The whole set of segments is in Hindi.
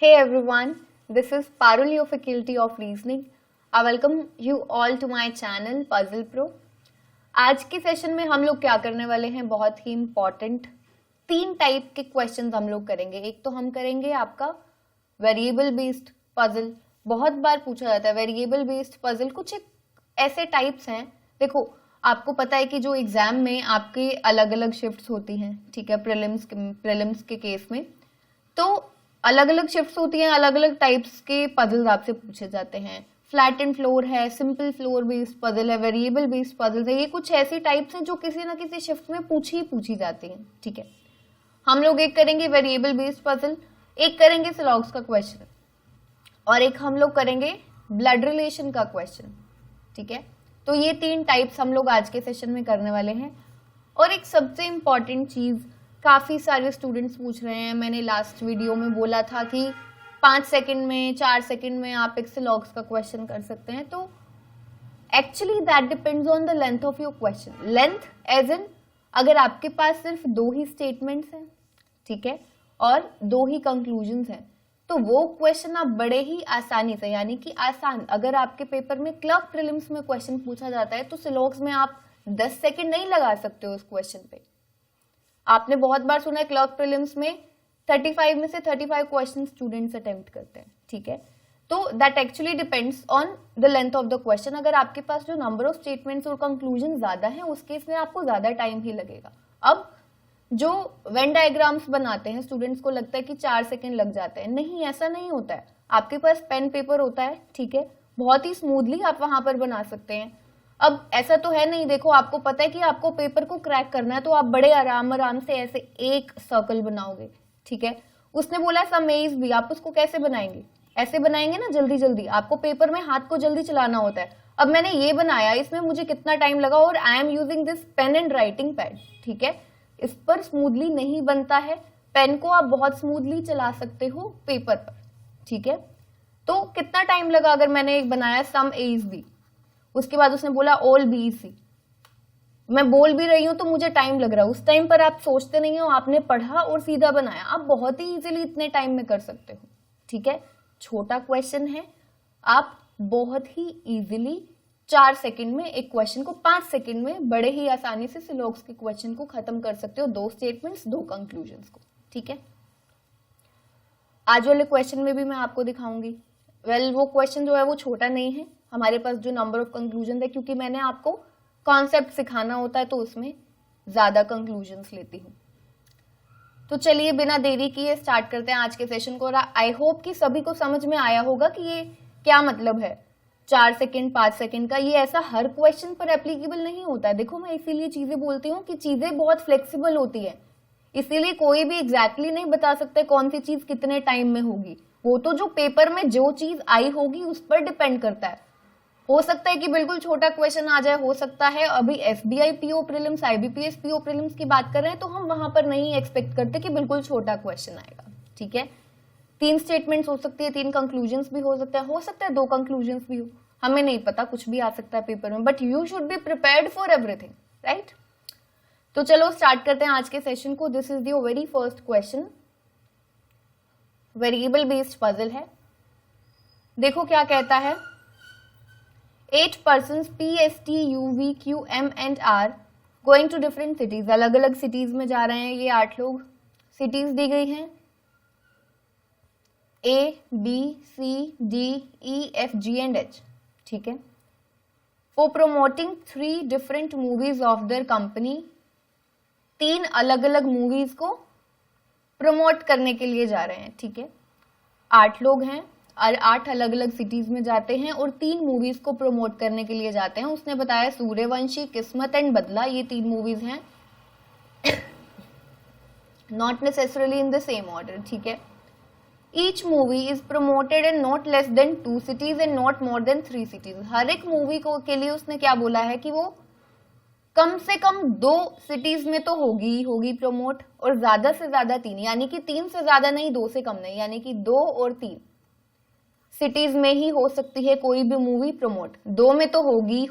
Hey everyone, this is Parul, your Faculty of Reasoning. I welcome you all to my channel Puzzle Pro. आज के सेशन में हम लोग क्या करने वाले हैं, बहुत ही इम्पॉर्टेंट 3 टाइप के क्वेश्चंस हम लोग करेंगे। एक तो हम करेंगे आपका वेरिएबल बेस्ड पजल। बहुत बार पूछा जाता है वेरिएबल बेस्ड पजल, कुछ एक ऐसे टाइप्स हैं। देखो आपको पता है कि जो एग्जाम में आपके अलग अलग शिफ्ट्स होती हैं, ठीक है, प्रीलिम्स के केस में तो अलग अलग शिफ्ट्स होती हैं, अलग अलग टाइप्स के पजल्स आपसे पूछे जाते हैं। फ्लैट एंड फ्लोर है, सिंपल फ्लोर बेस्ड पजल है, वेरिएबल बेस्ड पजल है। ये कुछ ऐसी टाइप्स हैं जो किसी ना किसी शिफ्ट में पूछी जाती हैं, ठीक है। हम लोग एक करेंगे वेरिएबल बेस्ड पजल, एक करेंगे सिलॉग्स का क्वेश्चन और एक हम लोग करेंगे ब्लड रिलेशन का क्वेश्चन, ठीक है। तो ये 3 टाइप्स हम लोग आज के सेशन में करने वाले हैं। और एक सबसे इम्पॉर्टेंट चीज, काफी सारे स्टूडेंट्स पूछ रहे हैं, मैंने लास्ट वीडियो में बोला था कि 5 सेकंड में 4 सेकंड में आप एक सिलॉग्स का क्वेश्चन कर सकते हैं। तो actually that depends on the length of your question. Length as in अगर आपके पास सिर्फ 2 ही स्टेटमेंट्स हैं, ठीक है, और 2 ही कंक्लूजन्स हैं, तो वो क्वेश्चन आप बड़े ही आसानी से, यानी कि आसान, अगर आपके पेपर में क्लर्क प्रीलिम्स में क्वेश्चन पूछा जाता है तो सिलॉग्स में आप 10 सेकंड नहीं लगा सकते हो उस क्वेश्चन पे। आपने बहुत बार सुना है क्लर्क प्रीलिम्स में 35 में से 35 क्वेश्चन स्टूडेंट्स अटेम्प्ट करते हैं, ठीक है। तो that actually depends on the length of the question. अगर आपके पास जो नंबर ऑफ स्टेटमेंट्स और कंक्लूजन ज्यादा है, उस केस में आपको ज्यादा टाइम ही लगेगा। अब जो वेन डायग्राम्स बनाते हैं, स्टूडेंट्स को लगता है कि 4 सेकंड लग जाते हैं, नहीं, ऐसा नहीं होता है। आपके पास पेन पेपर होता है, ठीक है, बहुत ही स्मूथली आप वहां पर बना सकते हैं। अब ऐसा तो है नहीं, देखो आपको पता है कि आपको पेपर को क्रैक करना है, तो आप बड़े आराम से ऐसे एक सर्कल बनाओगे, ठीक है। उसने बोला समेज भी, आप उसको कैसे बनाएंगे, ऐसे बनाएंगे ना, जल्दी जल्दी। आपको पेपर में हाथ को जल्दी चलाना होता है। अब मैंने ये बनाया, इसमें मुझे कितना टाइम लगा, और I am using this pen and writing pad, ठीक है। इस पर स्मूथली नहीं बनता है। पेन को आप बहुत स्मूथली चला सकते हो पेपर पर, ठीक है। तो कितना टाइम लगा अगर मैंने एक बनाया सम ए इज बी, उसके बाद उसने बोला ऑल बी इज सी, मैं बोल भी रही हूं तो मुझे टाइम लग रहा है। उस टाइम पर आप सोचते नहीं हो, आपने पढ़ा और सीधा बनाया। आप बहुत ही इजीली इतने टाइम में कर सकते हो, ठीक है। छोटा क्वेश्चन है, आप बहुत ही इजीली 4 सेकंड में एक क्वेश्चन को 5 सेकंड में बड़े ही आसानी से सिलॉग्स के क्वेश्चन को खत्म कर सकते हो, 2 स्टेटमेंट्स 2 कंक्लूजन्स को, ठीक है। आज वाले क्वेश्चन में भी मैं आपको दिखाऊंगी। वो क्वेश्चन जो है वो छोटा नहीं है, हमारे पास जो नंबर ऑफ कंक्लूजन है, क्योंकि मैंने आपको कॉन्सेप्ट सिखाना होता है तो उसमें ज्यादा कंक्लूजन्स लेती हूँ। तो चलिए बिना देरी किए स्टार्ट करते हैं आज के सेशन को। और आई होप कि सभी को समझ में आया होगा कि ये क्या मतलब है 4 सेकंड 5 सेकंड का। ये ऐसा हर क्वेश्चन पर एप्लीकेबल नहीं होता है। देखो मैं इसीलिए चीजें बोलती हूँ कि चीजें बहुत फ्लेक्सिबल होती है, इसीलिए कोई भी एग्जैक्टली नहीं बता सकते कौन सी चीज कितने टाइम में होगी। वो तो जो पेपर में जो चीज आई होगी उस पर डिपेंड करता है। हो सकता है कि बिल्कुल छोटा क्वेश्चन आ जाए, हो सकता है अभी SBI PO prelims, IBPS PO prelims की बात कर रहे हैं तो हम वहां पर नहीं एक्सपेक्ट करते कि बिल्कुल छोटा क्वेश्चन आएगा, ठीक है। 3 स्टेटमेंट्स हो सकती है, 3 कंक्लूजन्स भी हो सकता है 2 कंक्लूजन्स भी हो, हमें नहीं पता, कुछ भी आ सकता है पेपर में, but you should be prepared for everything, right. तो चलो स्टार्ट करते हैं आज के सेशन को। This is the very first question, variable based puzzle है। देखो क्या कहता है, 8 persons P, S, T, U, V, Q, M and R going to different cities, अलग अलग सिटीज में जा रहे हैं ये 8 लोग। सिटीज दी गई हैं A, B, C, D, E, F, G and H, ठीक है। For promoting 3 different movies of their company, 3 अलग अलग मूवीज को प्रमोट करने के लिए जा रहे हैं, ठीक है। 8 लोग हैं और 8 अलग अलग सिटीज में जाते हैं और 3 मूवीज को प्रमोट करने के लिए जाते हैं। उसने बताया सूर्यवंशी, किस्मत एंड बदला, ये 3 मूवीज हैं, not necessarily in the same order, ठीक है। Each movie is promoted in not less than 2 cities and not more than 3 cities। हर एक मूवी को के लिए उसने क्या बोला है कि वो कम से कम 2 cities में तो होगी प्रमोट, और ज्यादा से ज्यादा 3, यानी कि 3 से ज्यादा नहीं, 2 से कम नहीं, यानी कि 2 और 3 सिटीज में ही हो सकती है कोई भी मूवी प्रमोट। 2 में तो होगी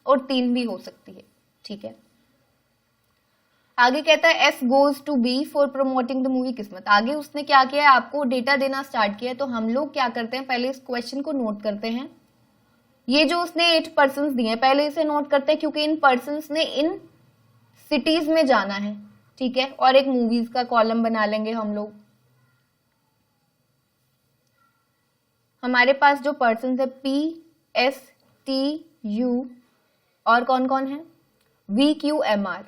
और 3 भी हो सकती है, ठीक है। आगे कहता है S goes to B for promoting the movie किस्मत। आगे उसने क्या किया है, आपको डेटा देना स्टार्ट किया है। तो हम लोग क्या करते हैं, पहले इस क्वेश्चन को नोट करते हैं। ये जो उसने 8 पर्सन्स दिए हैं, पहले इसे नोट करते हैं, क्योंकि इन पर्सन्स ने इन सिटीज में जाना है, ठीक है। और एक मूवीज का कॉलम बना लेंगे हम लोग। हमारे पास जो पर्सन है PSTU और कौन कौन है, VQMR।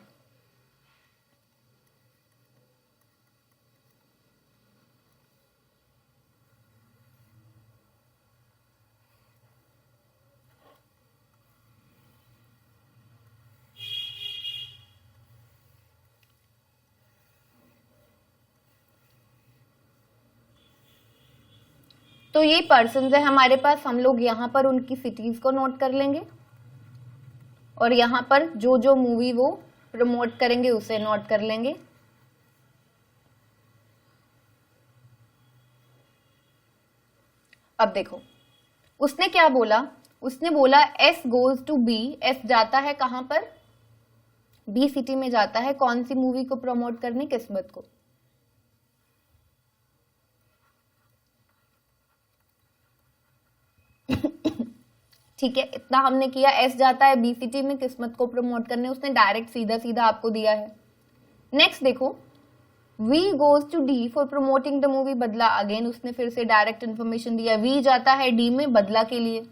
तो ये पर्सन है हमारे पास, हम लोग यहाँ पर उनकी सिटीज को नोट कर लेंगे और यहाँ पर जो जो मूवी वो प्रमोट करेंगे उसे नोट कर लेंगे। अब देखो उसने क्या बोला, उसने बोला S goes to B। S जाता है कहां पर, B सिटी में जाता है। कौन सी मूवी को प्रमोट करने, किस्मत को। ठीक है, इतना हमने किया। S जाता है B सिटी में किस्मत को प्रमोट करने, उसने डायरेक्ट सीधा सीधा आपको दिया है। नेक्स्ट देखो V goes to D for promoting the movie बदला। अगेन उसने फिर से डायरेक्ट इंफॉर्मेशन दिया। V जाता है D में बदला के लिए,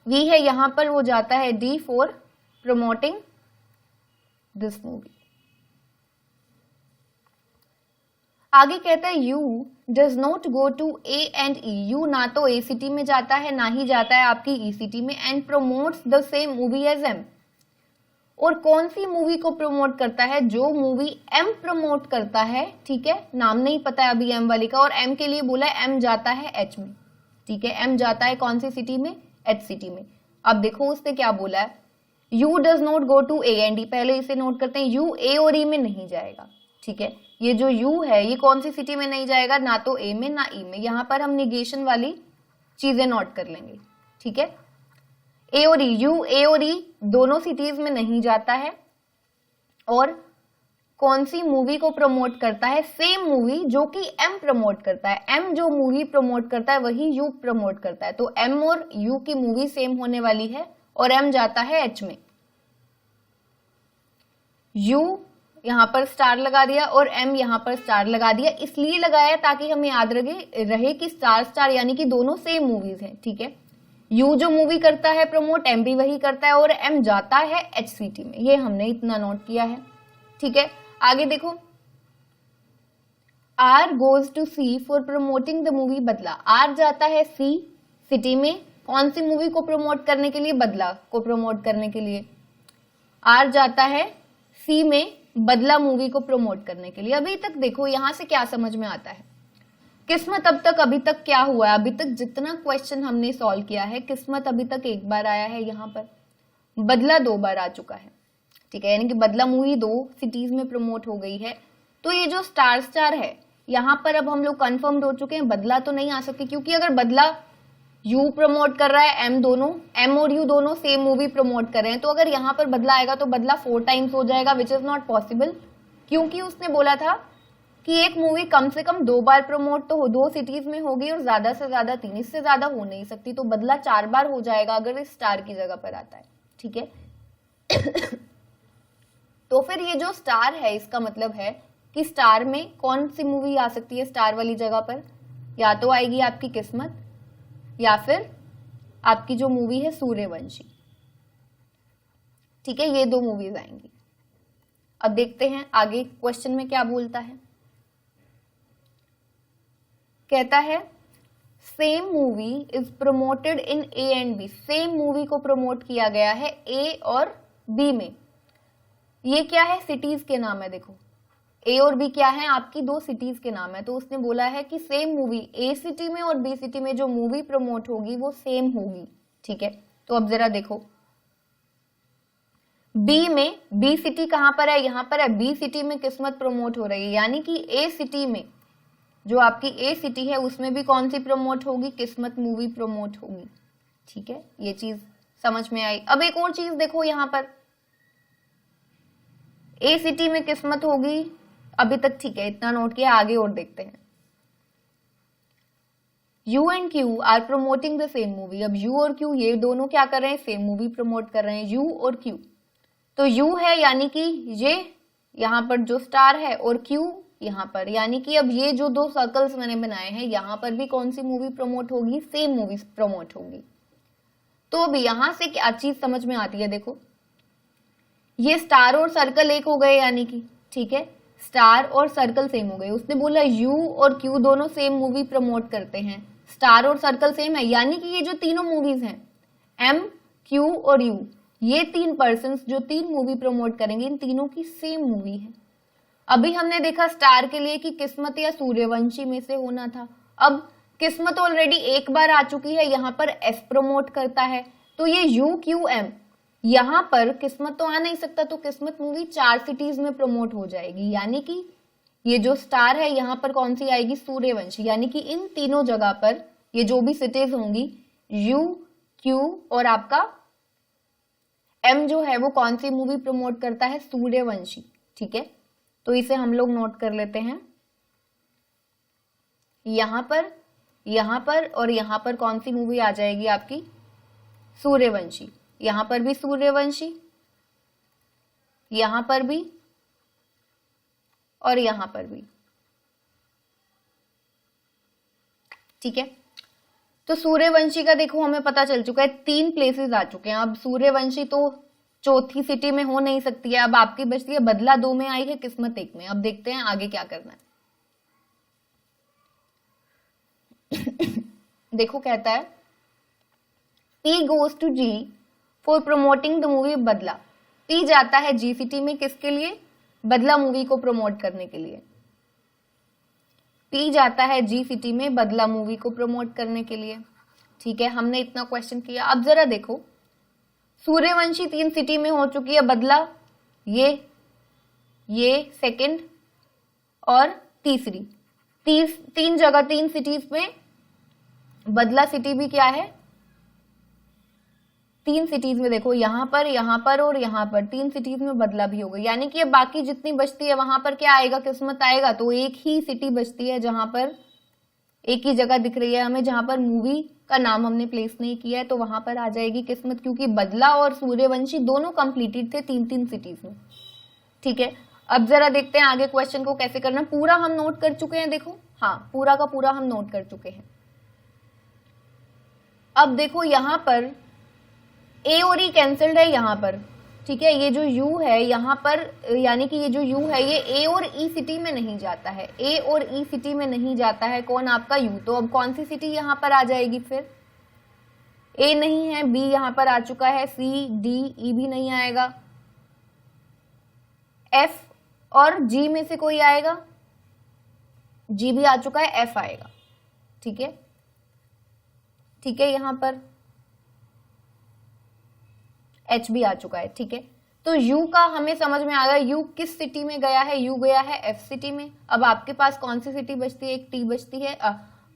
V है यहां पर, वो जाता है D for promoting this movie। आगे कहता है U does not go to A and E। U ना तो A सिटी में जाता है ना ही जाता है आपकी E सिटी में। and promotes the same movie as M। और कौन सी मूवी को प्रमोट करता है, जो मूवी M प्रमोट करता है, ठीक है। नाम नहीं पता है अभी M वाली का, और M के लिए बोला है M जाता है H में, ठीक है। M जाता है कौन सी सिटी में, H सिटी में। अब देखो उसने क्या बोला है, U does not go to A and E। पहले इसे नोट करते हैं, U A और E में नहीं जाएगा, ठीक है। ये जो U है ये कौन सी सिटी में नहीं जाएगा, ना तो A में ना E में। यहां पर हम निगेशन वाली चीजें नोट कर लेंगे, ठीक है। A और E, U A और E दोनों सिटीज में नहीं जाता है। और कौन सी मूवी को प्रमोट करता है, सेम मूवी जो कि M प्रमोट करता है। M जो मूवी प्रमोट करता है वही U प्रमोट करता है। तो M और U की मूवी सेम होने वाली है और M जाता है H में। U यहां पर स्टार लगा दिया और M यहां पर स्टार लगा दिया। इसलिए लगाया ताकि हमें याद रहे कि स्टार स्टार यानी कि दोनों सेम मूवीज हैं, ठीक है। U जो मूवी करता है प्रमोट, M भी वही करता है और M जाता है H सिटी में। ये हमने इतना नोट किया है, ठीक है। आगे देखो R goes to C for promoting the movie बदला। R जाता है C सिटी में, कौन सी मूवी को प्रमोट करने के लिए, बदला को प्रमोट करने के लिए। R जाता है C में बदला मूवी को प्रमोट करने के लिए। अभी तक देखो यहां से क्या समझ में आता है, किस्मत अब तक अभी तक क्या हुआ है, अभी तक जितना क्वेश्चन हमने सॉल्व किया है, किस्मत अभी तक एक बार आया है, यहाँ पर बदला 2 बार आ चुका है, ठीक है। यानी कि बदला मूवी 2 सिटीज में प्रमोट हो गई है। तो ये जो स्टार स्टार है यहाँ पर अब हम लोग कंफर्म हो चुके हैं, बदला तो नहीं आ सकती, क्योंकि अगर बदला U प्रमोट कर रहा है, M और U दोनों सेम मूवी प्रमोट कर रहे हैं, तो अगर यहाँ पर बदला आएगा तो बदला 4 टाइम्स हो जाएगा, विच इज नॉट पॉसिबल। क्योंकि उसने बोला था कि एक मूवी कम से कम 2 बार प्रमोट तो 2 सिटीज में होगी और ज्यादा से ज्यादा 3, इससे ज्यादा हो नहीं सकती। तो बदला 4 बार हो जाएगा अगर इस स्टार की जगह पर आता है, ठीक है। तो फिर ये जो स्टार है इसका मतलब है कि स्टार में कौन सी मूवी आ सकती है स्टार वाली जगह पर, या तो आएगी आपकी किस्मत या फिर आपकी जो मूवी है सूर्यवंशी, ठीक है। ये 2 मूवीज आएंगी। अब देखते हैं आगे क्वेश्चन में क्या बोलता है। कहता है same movie is promoted in A and B। Same movie को प्रमोट किया गया है A और B में। ये क्या है, सिटीज के नाम है। देखो A और B क्या है, आपकी 2 सिटीज के नाम है। तो उसने बोला है कि सेम मूवी A सिटी में और B सिटी में जो मूवी प्रमोट होगी वो सेम होगी, ठीक है। तो अब जरा देखो B में, B सिटी कहां पर है, यहां पर है। B सिटी में किस्मत प्रमोट हो रही है, यानी कि A सिटी में जो आपकी A सिटी है उसमें भी कौन सी प्रमोट होगी, किस्मत मूवी प्रमोट होगी, ठीक है। ये चीज समझ में आई। अब एक और चीज देखो, यहां पर ए सिटी में किस्मत होगी, अभी तक ठीक है, इतना नोट किया, आगे और देखते हैं। You and Q R promoting the same movie. अब यू और क्यू ये दोनों क्या कर रहे हैं, सेम मूवी प्रमोट कर रहे हैं, यू और क्यू। तो यू है यानी कि ये यहाँ पर जो स्टार है, और क्यू यहाँ पर, यानी कि अब ये जो दो सर्कल्स मैंने बनाए हैं यहाँ पर भी कौन सी मूवी प्रमोट होगी, सेम मूवी प्रमोट होगी। तो अब यहां से क्या चीज समझ में आती है, देखो ये स्टार और सर्कल एक हो गए, यानी कि ठीक है, स्टार और सर्कल सेम हो गए। उसने बोला यू और क्यू दोनों सेम मूवी प्रमोट करते हैं, स्टार और सर्कल सेम है, यानी कि ये जो तीनों मूवीज हैं एम, क्यू और यू, ये तीन पर्सन्स जो तीन मूवी प्रमोट करेंगे, इन तीनों की सेम मूवी है। अभी हमने देखा स्टार के लिए कि किस्मत या सूर्यवंशी में से होना था। अब किस्मत ऑलरेडी एक बार आ चुकी है, यहाँ पर एस प्रमोट करता है, तो ये यू क्यू एम, यहाँ पर किस्मत तो आ नहीं सकता, तो किस्मत मूवी 4 सिटीज में प्रमोट हो जाएगी, यानी कि ये जो स्टार है यहाँ पर कौन सी आएगी, सूर्यवंशी। यानी कि इन तीनों जगह पर ये जो भी सिटीज होंगी, यू क्यू और आपका एम जो है वो कौन सी मूवी प्रमोट करता है, सूर्यवंशी। ठीक है, तो इसे हम लोग नोट कर लेते हैं। यहां पर और यहां पर कौन सी मूवी आ जाएगी आपकी, सूर्यवंशी। यहां पर भी सूर्यवंशी, यहां पर भी और यहां पर भी। ठीक है, तो सूर्यवंशी का देखो हमें पता चल चुका है, 3 प्लेसेस आ चुके हैं। अब सूर्यवंशी तो चौथी सिटी में हो नहीं सकती है, अब आपकी बचती है बदला 2 में आई है, किस्मत 1 में। अब देखते हैं आगे क्या करना है। देखो कहता है P goes to G for promoting the movie बदला। P जाता है G सिटी में किसके लिए, बदला मूवी को प्रमोट करने के लिए। P जाता है G सिटी में बदला मूवी को प्रमोट करने के लिए। ठीक है, हमने इतना क्वेश्चन किया। अब जरा देखो, सूर्यवंशी 3 सिटी में हो चुकी है, बदला ये सेकंड और तीसरी, 3 जगह 3 सिटीज में बदला सिटी भी क्या है, 3 सिटीज में देखो, यहाँ पर और यहाँ पर 3 सिटीज में बदला भी हो गई। यानी कि अब बाकी जितनी बचती है वहां पर क्या आएगा, किस्मत आएगा। तो एक ही सिटी बचती है जहां पर एक ही जगह दिख रही है हमें, जहां पर मूवी का नाम हमने प्लेस नहीं किया है, तो वहां पर आ जाएगी किस्मत, क्योंकि बदला और सूर्यवंशी दोनों कंप्लीटेड थे 3 सिटीज में। ठीक है, अब जरा देखते हैं आगे क्वेश्चन को कैसे करना। पूरा हम नोट कर चुके हैं, देखो हाँ पूरा का पूरा हम नोट कर चुके हैं। अब देखो यहाँ पर ए और ई कैंसल्ड है यहाँ पर। ठीक है, ये जो यू है यहाँ पर, यानी कि ये जो यू है ये ए और ई सिटी में नहीं जाता है, ए और ई सिटी में नहीं जाता है, कौन, आपका यू। तो अब कौन सी सिटी यहाँ पर आ जाएगी, फिर ए नहीं है, बी यहाँ पर आ चुका है, सी डी ई भी नहीं आएगा, एफ और जी में से कोई आएगा, जी भी आ चुका है, एफ आएगा। ठीक है, ठीक है, यहां पर एच भी आ चुका है। ठीक है, तो यू का हमें समझ में आ गया, यू किस सिटी में गया है, यू गया है एफ सिटी में। अब आपके पास कौन सी सिटी बचती है, एक टी बचती है,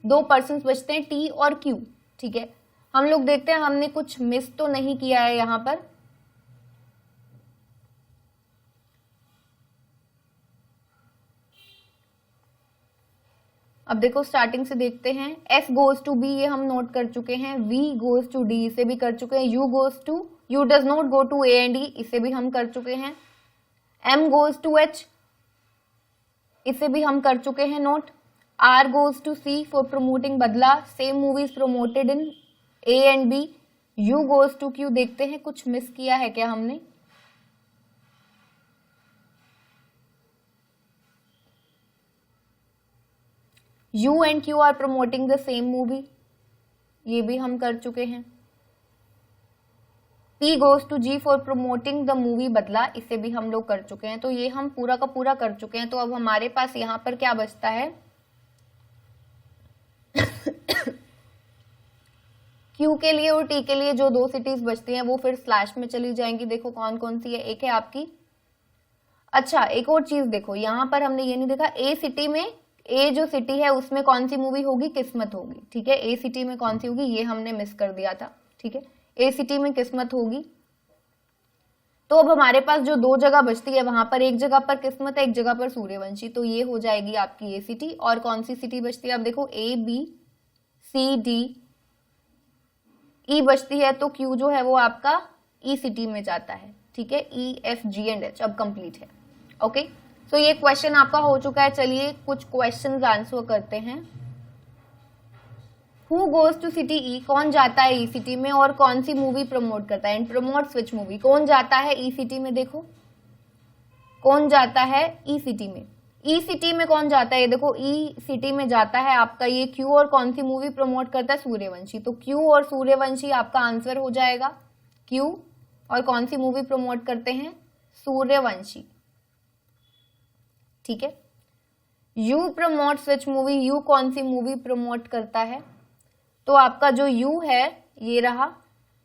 2 पर्सन बचते हैं, टी और क्यू। ठीक है, हम लोग देखते हैं हमने कुछ मिस तो नहीं किया है यहां पर। अब देखो स्टार्टिंग से देखते हैं, एफ गोज टू बी ये हम नोट कर चुके हैं, वी गोज टू डी इसे भी कर चुके हैं, U goes to, U does not go to A and E इसे भी हम कर चुके हैं, एम गोज टू एच इसे भी हम कर चुके हैं note, R goes to C for promoting Badla, same movies promoted in A and B, U goes to Q. देखते हैं कुछ मिस किया है क्या हमने। U and Q are promoting the same movie, ये भी हम कर चुके हैं। P goes to G for promoting the movie बदला, इसे भी हम लोग कर चुके हैं। तो ये हम पूरा का पूरा कर चुके हैं। तो अब हमारे पास यहाँ पर क्या बचता है, Q के लिए और T के लिए जो 2 सिटीज बचती हैं वो फिर स्लैश में चली जाएंगी। देखो कौन कौन सी है, एक है आपकी, अच्छा एक और चीज देखो, यहाँ पर हमने ये नहीं देखा, ए सिटी में, ए जो सिटी है उसमें कौन सी मूवी होगी, किस्मत होगी। ठीक है, ए सिटी में कौन सी होगी, ये हमने मिस कर दिया था। ठीक है, ए सिटी में किस्मत होगी, तो अब हमारे पास जो दो जगह बचती है, वहां पर एक जगह पर किस्मत है, एक जगह पर सूर्यवंशी, तो ये हो जाएगी आपकी ए सिटी। और कौन सी सिटी बचती है, अब देखो A B C D E बचती है, तो क्यू जो है वो आपका ई सिटी में जाता है, ठीक है। E F G and H अब कंप्लीट है। ओके, सो ये क्वेश्चन आपका हो चुका है। चलिए कुछ क्वेश्चंस आंसर करते हैं। हु गोज टू सिटी ई, कौन जाता है ई सिटी में, और कौन सी मूवी प्रमोट करता है, एंड प्रमोट विच मूवी, कौन जाता है ई सिटी में, देखो कौन जाता है ई सिटी में, ई सिटी में कौन जाता है, ये देखो ई सिटी में जाता है आपका ये क्यू, और कौन सी मूवी प्रमोट करता है, सूर्यवंशी, तो क्यू और सूर्यवंशी आपका आंसर हो जाएगा। क्यू और कौन सी मूवी प्रमोट करते हैं, सूर्यवंशी, ठीक है। You promotes which movie, you कौन सी मूवी प्रमोट करता है, तो आपका जो यू है ये रहा,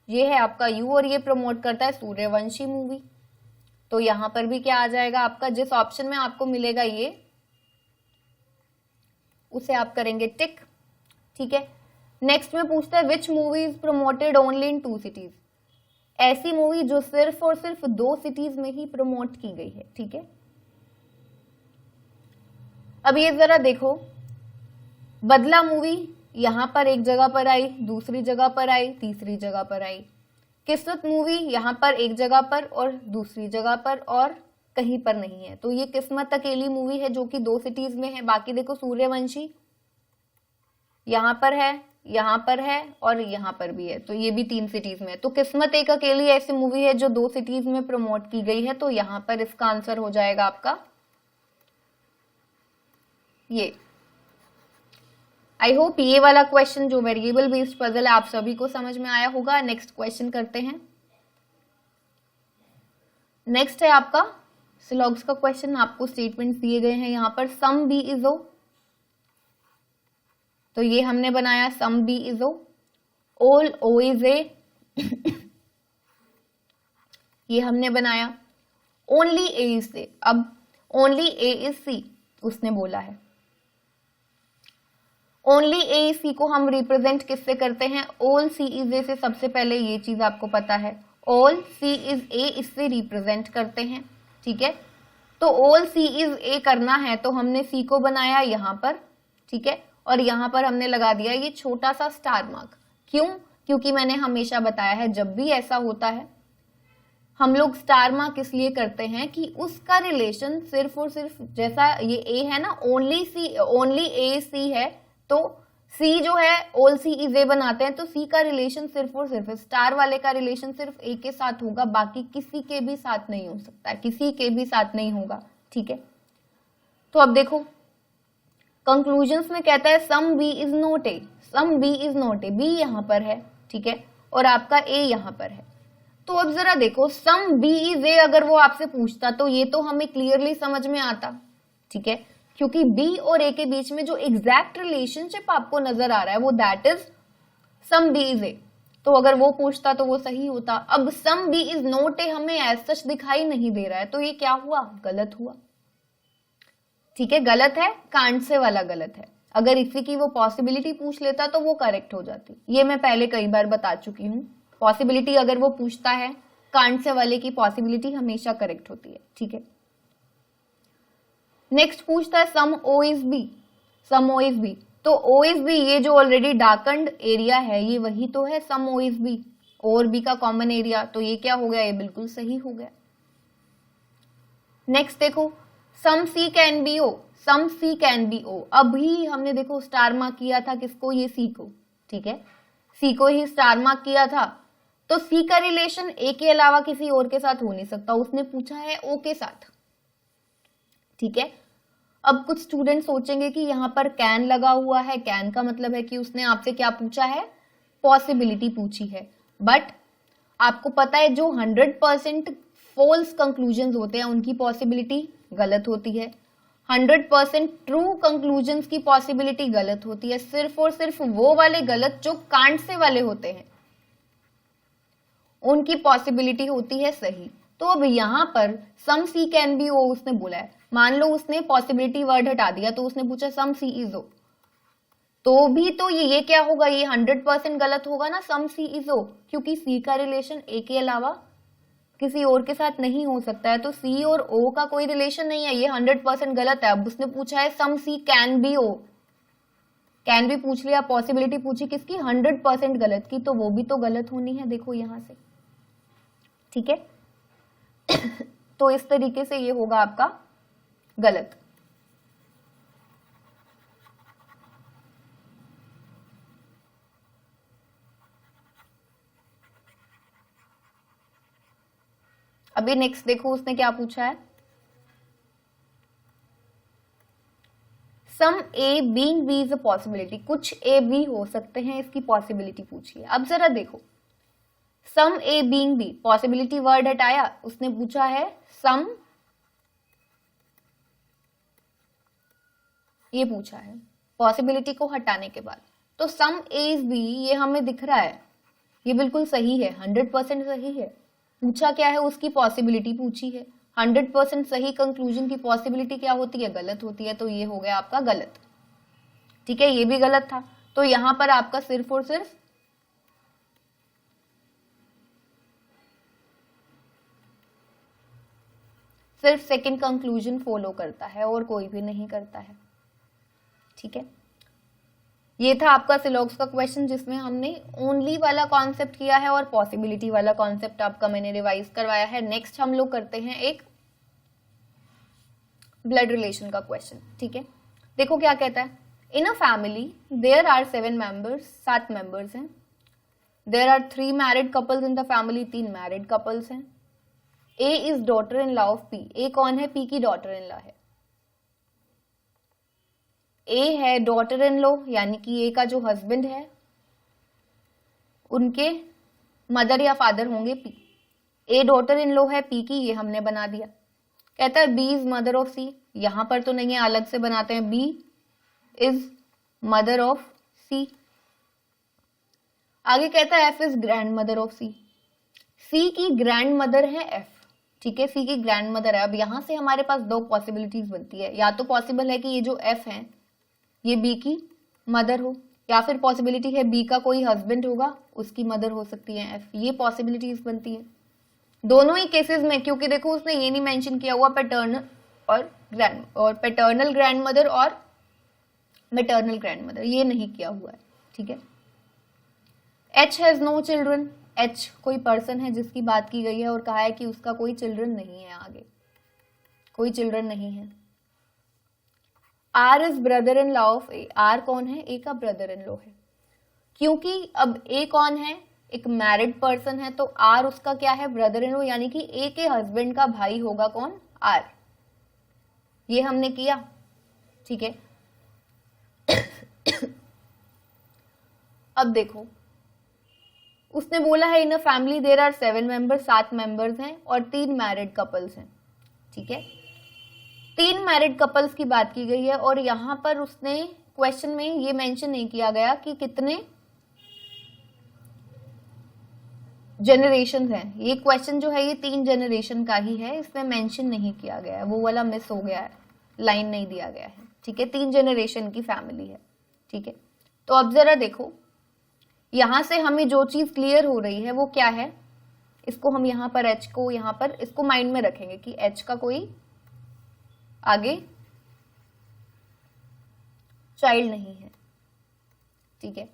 ये है आपका यू, और ये प्रमोट करता है सूर्यवंशी मूवी। तो यहां पर भी क्या आ जाएगा आपका, जिस ऑप्शन में आपको मिलेगा ये, उसे आप करेंगे टिक, ठीक है। नेक्स्ट में पूछता है which movie is promoted only in 2 cities, ऐसी मूवी जो सिर्फ और सिर्फ 2 सिटीज में ही प्रमोट की गई है, ठीक है। अब ये जरा देखो, बदला मूवी यहां पर एक जगह पर आई, दूसरी जगह पर आई, तीसरी जगह पर आई। किस्मत मूवी यहां पर एक जगह पर और दूसरी जगह पर और कहीं पर नहीं है, तो ये किस्मत अकेली मूवी है जो कि 2 सिटीज में है। बाकी देखो सूर्यवंशी यहां पर है, यहां पर है और यहां पर भी है, तो ये भी 3 सिटीज में है। तो किस्मत एक अकेली ऐसी मूवी है जो 2 सिटीज में प्रमोट की गई है, तो यहां पर इसका आंसर हो जाएगा आपका ये। आई होप ये वाला क्वेश्चन जो वेरिएबल बेस्ड पजल है आप सभी को समझ में आया होगा। नेक्स्ट क्वेश्चन करते हैं। नेक्स्ट है आपका सिलॉग्स का क्वेश्चन। आपको स्टेटमेंट दिए गए हैं यहाँ पर, सम बी इज ओ, तो ये हमने बनाया some B is O, all O is A, ये हमने बनाया, ओनली ए इज ए, अब ओनली ए इज सी उसने बोला है। ओनली ए सी को हम रिप्रेजेंट किससे करते हैं, ऑल सी इज ए से। सबसे पहले ये चीज आपको पता है, ऑल सी इज ए इससे रिप्रेजेंट करते हैं, ठीक है। तो ऑल सी इज ए करना है तो हमने सी को बनाया यहाँ पर, ठीक है, और यहाँ पर हमने लगा दिया ये छोटा सा स्टार मार्क। क्यों, क्योंकि मैंने हमेशा बताया है जब भी ऐसा होता है हम लोग स्टार मार्क इसलिए करते हैं कि उसका रिलेशन सिर्फ और सिर्फ, जैसा ये ए है ना, ओनली सी, ओनली ए सी है, तो सी जो है ऑल सी इज ए बनाते हैं, तो सी का रिलेशन सिर्फ और सिर्फ, स्टार वाले का रिलेशन सिर्फ ए के साथ होगा, बाकी किसी के भी साथ नहीं हो सकता है, किसी के भी साथ नहीं होगा, ठीक है। तो अब देखो कंक्लूजन्स में कहता है some B is not A, some B is not A, B यहां पर है, ठीक है, और आपका ए यहां पर है। तो अब जरा देखो सम बी इज ए अगर वो आपसे पूछता तो ये तो हमें क्लियरली समझ में आता, ठीक है, क्योंकि बी और ए के बीच में जो एग्जैक्ट रिलेशनशिप आपको नजर आ रहा है वो that is some B is A, तो अगर वो पूछता तो वो सही होता। अब some B is not A हमें एज सच दिखाई नहीं दे रहा है, तो ये क्या हुआ, गलत हुआ, ठीक है, गलत है, कांट से वाला गलत है। अगर इसी की वो पॉसिबिलिटी पूछ लेता तो वो करेक्ट हो जाती, ये मैं पहले कई बार बता चुकी हूँ। पॉसिबिलिटी अगर वो पूछता है, कांट से वाले की पॉसिबिलिटी हमेशा करेक्ट होती है, ठीक है। नेक्स्ट पूछता है some O is B, some O is B, तो ओ इज बी ये जो ऑलरेडी डार्कन्ड एरिया है ये वही तो है सम ओ इज बी, ओ और बी का कॉमन एरिया, तो ये क्या हो गया, ये बिल्कुल सही हो गया। नेक्स्ट देखो some C can be O, some C can be O, अभी हमने देखो स्टार मार्क किया था किसको, ये सी को, ठीक है, सी को ही स्टार मार्क किया था, तो सी का रिलेशन ए के अलावा किसी और के साथ हो नहीं सकता, उसने पूछा है ओ के साथ, ठीक है। अब कुछ स्टूडेंट सोचेंगे कि यहाँ पर कैन लगा हुआ है, कैन का मतलब है कि उसने आपसे क्या पूछा है, पॉसिबिलिटी पूछी है, बट आपको पता है जो 100% फॉल्स कंक्लूजन्स होते हैं उनकी पॉसिबिलिटी गलत होती है, 100% ट्रू कंक्लूजन्स की पॉसिबिलिटी गलत होती है, सिर्फ और सिर्फ वो वाले गलत जो कांट से वाले होते हैं उनकी पॉसिबिलिटी होती है सही। तो अब यहाँ पर सम सी कैन बी ओ उसने बोला है, मान लो उसने पॉसिबिलिटी वर्ड हटा दिया तो उसने पूछा सम सी इज ओ, तो भी तो ये क्या होगा, ये 100% गलत होगा ना, सम सी इज ओ, क्योंकि सी का रिलेशन ए के अलावा किसी और के साथ नहीं हो सकता है, तो सी और ओ का कोई रिलेशन नहीं है, ये 100% गलत है। अब उसने पूछा है सम C can be O, can भी पूछ लिया, पॉसिबिलिटी पूछी किसकी, 100% गलत की, तो वो भी तो गलत होनी है, देखो यहां से, ठीक है। तो इस तरीके से ये होगा आपका गलत। अभी नेक्स्ट देखो उसने क्या पूछा है, some A being B is a possibility, कुछ ए बी हो सकते हैं, इसकी पॉसिबिलिटी पूछी है। अब जरा देखो, some A being B, possibility word हटाया, उसने पूछा है सम, ये पूछा है पॉसिबिलिटी को हटाने के बाद, तो सम ए इज बी, ये हमें दिख रहा है, ये बिल्कुल सही है, 100% सही है। पूछा क्या है, उसकी पॉसिबिलिटी पूछी है, 100% सही कंक्लूजन की पॉसिबिलिटी क्या होती है, गलत होती है, तो ये हो गया आपका गलत, ठीक है। ये भी गलत था, तो यहां पर आपका सिर्फ और सिर्फ सेकंड कंक्लूजन फॉलो करता है और कोई भी नहीं करता है, ठीक है। ये था आपका सिलॉग्स का क्वेश्चन, जिसमें हमने ओनली वाला कॉन्सेप्ट किया है और पॉसिबिलिटी वाला कॉन्सेप्ट आपका मैंने रिवाइज करवाया है। नेक्स्ट हम लोग करते हैं एक ब्लड रिलेशन का क्वेश्चन, ठीक है। देखो क्या कहता है, in a family there are 7 members, 7 members हैं। There are 3 married couples in the family, 3 married couples हैं। A is daughter in law of P, A कौन है, पी की डॉटर इन लॉ है। ए है डॉटर इन लॉ, यानी कि ए का जो हस्बैंड है उनके मदर या फादर होंगे P. A daughter in law है पी की, ये हमने बना दिया। कहता है B is mother of C, यहां पर तो नहीं है, अलग से बनाते हैं, B is mother of C. आगे कहता है F is grandmother of C, C की ग्रैंड मदर है एफ, ठीक है, सी की ग्रैंड मदर है। अब यहां से हमारे पास 2 पॉसिबिलिटीज बनती है, या तो पॉसिबल है कि ये जो एफ है ये बी की मदर हो, या फिर पॉसिबिलिटी है बी का कोई हस्बैंड होगा, उसकी मदर हो सकती है एफ, ये पॉसिबिलिटीज बनती है दोनों ही केसेस में। क्योंकि देखो उसने ये नहीं मेंशन किया हुआ पैटर्नल और पैटर्नल ग्रैंड मदर और मैटरनल ग्रैंड मदर, ये नहीं किया हुआ है, ठीक है। H has no children, H कोई पर्सन है जिसकी बात की गई है और कहा है कि उसका कोई चिल्ड्रन नहीं है, आगे कोई चिल्ड्रन नहीं है। R is brother in law of A, R कौन है, ए का ब्रदर इन लॉ है। क्योंकि अब ए कौन है, एक मैरिड पर्सन है, तो आर उसका क्या है, ब्रदर इन लॉ, यानी कि ए के हस्बैंड का भाई होगा कौन, आर। ये हमने किया, ठीक है। अब देखो उसने बोला है in a family there are 7 members, 7 members हैं और 3 मैरिड कपल्स हैं, ठीक है। 3 मैरिड कपल्स की बात की गई है और यहां पर उसने क्वेश्चन में ये मेंशन नहीं किया गया कि कितने जनरेशन हैं। ये क्वेश्चन जो है ये 3 जनरेशन का ही है, इसमें मेंशन नहीं किया गया है, वो वाला मिस हो गया है, लाइन नहीं दिया गया है, ठीक है। 3 जनरेशन की फैमिली है, ठीक है। तो अब जरा देखो यहां से हमें जो चीज क्लियर हो रही है वो क्या है, इसको हम यहां पर एच को यहां पर इसको माइंड में रखेंगे कि एच का कोई आगे चाइल्ड नहीं है, ठीक है।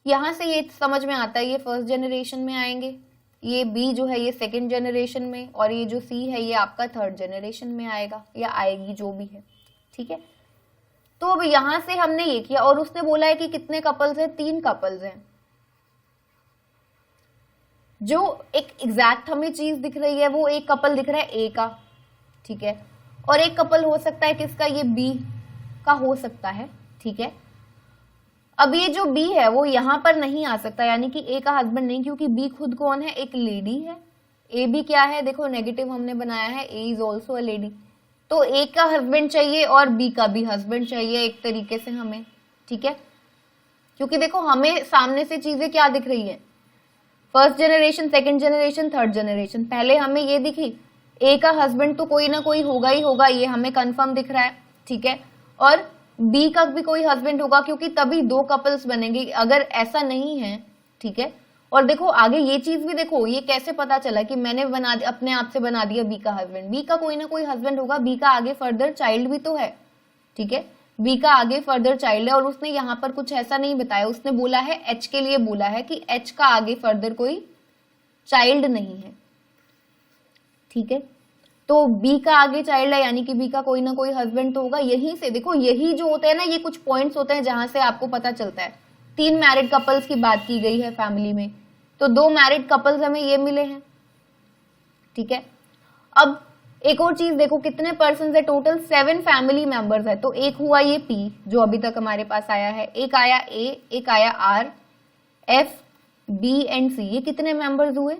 यहां से ये समझ में आता है ये फर्स्ट जनरेशन में आएंगे, ये बी जो है ये सेकंड जनरेशन में, और ये जो सी है ये आपका थर्ड जनरेशन में आएगा या आएगी, जो भी है, ठीक है। तो अब यहां से हमने ये किया और उसने बोला है कि कितने कपल्स हैं, 3 कपल्स हैं। जो एक एग्जैक्ट हमें चीज दिख रही है वो एक कपल दिख रहा है ए का, ठीक है, और एक कपल हो सकता है किसका, ये बी का हो सकता है, ठीक है। अब ये जो बी है वो यहां पर नहीं आ सकता, यानी कि ए का हस्बैंड नहीं, क्योंकि बी खुद कौन है, एक लेडी है। ए भी क्या है, देखो नेगेटिव हमने बनाया है, ए इज ऑल्सो अ लेडी, तो ए का हस्बैंड चाहिए और बी का भी हस्बैंड चाहिए एक तरीके से हमें, ठीक है। क्योंकि देखो हमें सामने से चीजें क्या दिख रही है, first generation, second generation, third generation. पहले हमें ये दिखी ए का हस्बैंड तो कोई ना कोई होगा ही होगा, ये हमें कंफर्म दिख रहा है, ठीक है, और बी का भी कोई हस्बैंड होगा, क्योंकि तभी 2 कपल्स बनेंगे। अगर ऐसा नहीं है, ठीक है, और देखो आगे ये चीज भी देखो, ये कैसे पता चला कि मैंने अपने आप से बना दिया बी का हस्बैंड। बी का कोई ना कोई हस्बैंड होगा, बी का आगे फर्दर चाइल्ड भी तो है, ठीक है, बी का आगे फर्दर चाइल्ड है। और उसने यहाँ पर कुछ ऐसा नहीं बताया, उसने बोला है एच के लिए बोला है कि एच का आगे फर्दर कोई चाइल्ड नहीं है, ठीक है। तो बी का आगे चाइल्ड है यानी कि बी का कोई ना कोई हस्बैंड तो होगा। यहीं से देखो, यही जो होते हैं ना, ये कुछ पॉइंट्स होते हैं जहां से आपको पता चलता है। 3 मैरिड कपल्स की बात की गई है फैमिली में, तो 2 मैरिड कपल्स हमें ये मिले हैं, ठीक है। अब एक और चीज देखो, कितने पर्सन है टोटल, 7 फैमिली मेंबर्स है। तो एक हुआ ये पी जो अभी तक हमारे पास आया है, एक आया ए, एक आया आर, एफ, बी एंड सी। ये कितने मेंबर्स हुए,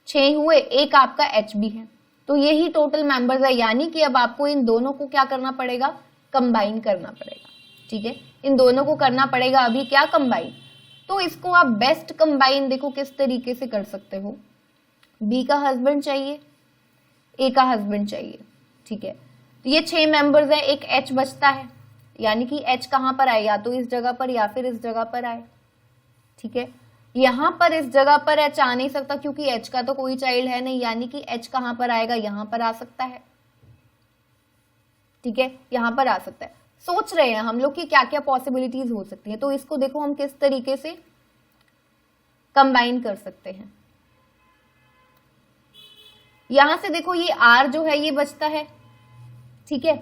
6 हुए। एक आपका एच भी है। तो यही टोटल मेंबर्स है, यानी कि अब आपको इन दोनों को क्या करना पड़ेगा, कंबाइन करना पड़ेगा, ठीक है। इन दोनों को करना पड़ेगा अभी क्या, कंबाइन। तो इसको आप बेस्ट कंबाइन देखो किस तरीके से कर सकते हो। बी का हस्बैंड चाहिए, ए का हस्बैंड चाहिए, ठीक है। तो ये 6 मेंबर्स हैं, एक एच बचता है, यानी कि एच कहां पर आए, या तो इस जगह पर या फिर इस जगह पर आए, ठीक है। यहां पर इस जगह पर एच आ नहीं सकता क्योंकि एच का तो कोई चाइल्ड है नहीं, यानी कि एच कहां पर आएगा, यहां पर आ सकता है, ठीक है, यहां पर आ सकता है। सोच रहे हैं हम लोग कि क्या क्या पॉसिबिलिटीज हो सकती है। तो इसको देखो हम किस तरीके से कंबाइन कर सकते हैं। यहां से देखो ये आर जो है ये बचता है, ठीक है।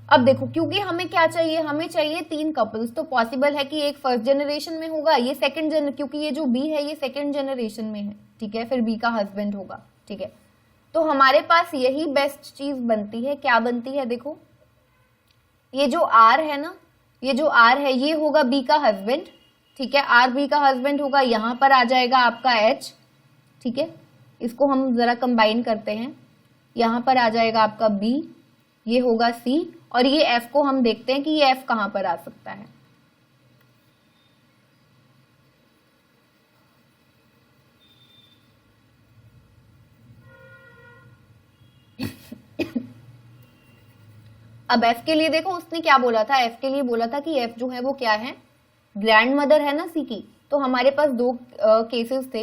अब देखो क्योंकि हमें क्या चाहिए, हमें चाहिए 3 कपल्स। तो पॉसिबल है कि एक फर्स्ट जनरेशन में होगा, ये सेकंड जनरेशन, क्योंकि ये जो बी है ये सेकंड जनरेशन में है, ठीक है, फिर बी का हस्बैंड होगा, ठीक है। तो हमारे पास यही बेस्ट चीज बनती है। क्या बनती है, देखो ये जो आर है ना, ये जो आर है ये होगा बी का हस्बैंड, ठीक है, आर बी का हस्बैंड होगा। यहां पर आ जाएगा आपका एच, ठीक है, इसको हम जरा कंबाइन करते हैं। यहां पर आ जाएगा आपका बी, ये होगा सी, और ये एफ को हम देखते हैं कि ये एफ कहां पर आ सकता है। अब एफ के लिए देखो उसने क्या बोला था, एफ के लिए बोला था कि एफ जो है वो क्या है, ग्रैंड मदर है ना सी की। तो हमारे पास 2 केसेस थे,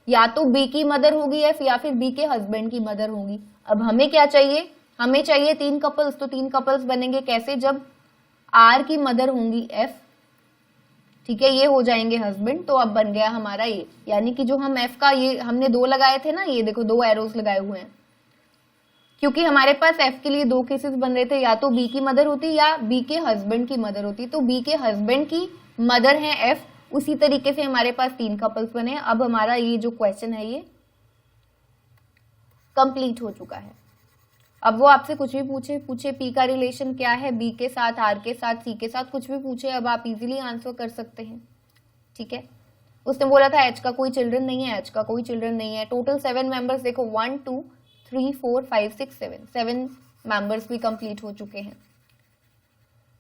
या तो बी की मदर होगी एफ, या फिर बी के हस्बैंड की मदर होगी। अब हमें क्या चाहिए, हमें चाहिए 3 कपल्स। तो 3 कपल्स बनेंगे कैसे, जब आर की मदर होंगी एफ, ठीक है, ये हो जाएंगे हस्बैंड। तो अब बन गया हमारा ये, यानी कि जो हम एफ का ये हमने 2 लगाए थे ना, ये देखो 2 एरोस लगाए हुए हैं, क्योंकि हमारे पास एफ के लिए 2 केसेस बन रहे थे, या तो बी की मदर होती या बी के हस्बैंड की मदर होती। तो बी के हस्बैंड की मदर है एफ, उसी तरीके से हमारे पास 3 कपल्स बने। अब हमारा ये जो क्वेश्चन है ये कंप्लीट हो चुका है। अब वो आपसे कुछ भी पूछे पी का रिलेशन क्या है बी के साथ, आर के साथ, सी के साथ, कुछ भी पूछे, अब आप इजीली आंसर कर सकते हैं, ठीक है। उसने बोला था एच का कोई चिल्ड्रन नहीं है, एच का कोई चिल्ड्रन नहीं है। टोटल 7 मेंबर्स देखो, 1 2 3 4 5 6 7 मेंबर्स भी कंप्लीट हो चुके हैं।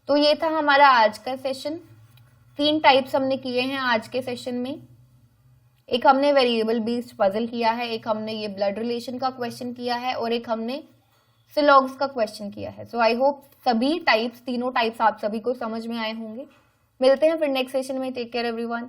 तो ये था हमारा आज का सेशन। 3 टाइप्स हमने किए हैं आज के सेशन में। एक हमने वेरिएबल बेस्ड पजल किया है, एक हमने ये ब्लड रिलेशन का क्वेश्चन किया है, और एक हमने सिलॉग्स का क्वेश्चन किया है। सो आई होप सभी टाइप्स, तीनों टाइप्स आप सभी को समझ में आए होंगे। मिलते हैं फिर नेक्स्ट सेशन में। Take care everyone.